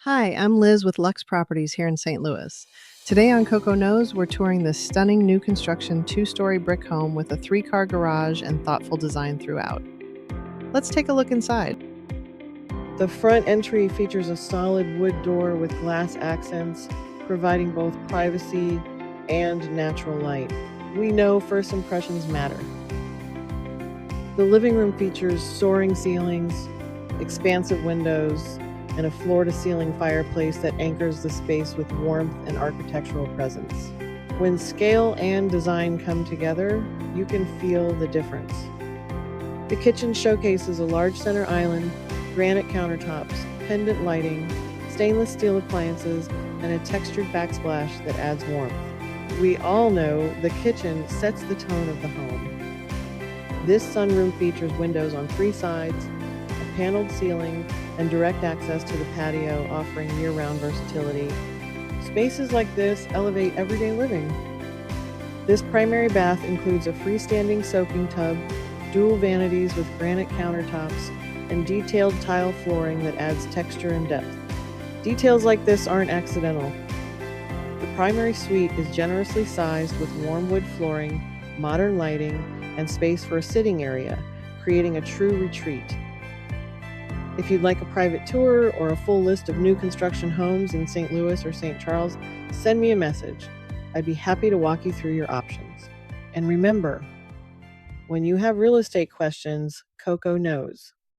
Hi, I'm Liz with Lux Properties here in St. Louis. Today on Coco Knows, we're touring this stunning new construction two-story brick home with a three-car garage and thoughtful design throughout. Let's take a look inside. The front entry features a solid wood door with glass accents, providing both privacy and natural light. We know first impressions matter. The living room features soaring ceilings, expansive windows, and a floor-to-ceiling fireplace that anchors the space with warmth and architectural presence. When scale and design come together, you can feel the difference. The kitchen showcases a large center island, granite countertops, pendant lighting, stainless steel appliances, and a textured backsplash that adds warmth. We all know the kitchen sets the tone of the home. This sunroom features windows on three sides, a paneled ceiling, and direct access to the patio, offering year-round versatility. Spaces like this elevate everyday living. This primary bath includes a freestanding soaking tub, dual vanities with granite countertops, and detailed tile flooring that adds texture and depth. Details like this aren't accidental. The primary suite is generously sized with warm wood flooring, modern lighting, and space for a sitting area, creating a true retreat. If you'd like a private tour or a full list of new construction homes in St. Louis or St. Charles, send me a message. I'd be happy to walk you through your options. And remember, when you have real estate questions, Coco knows.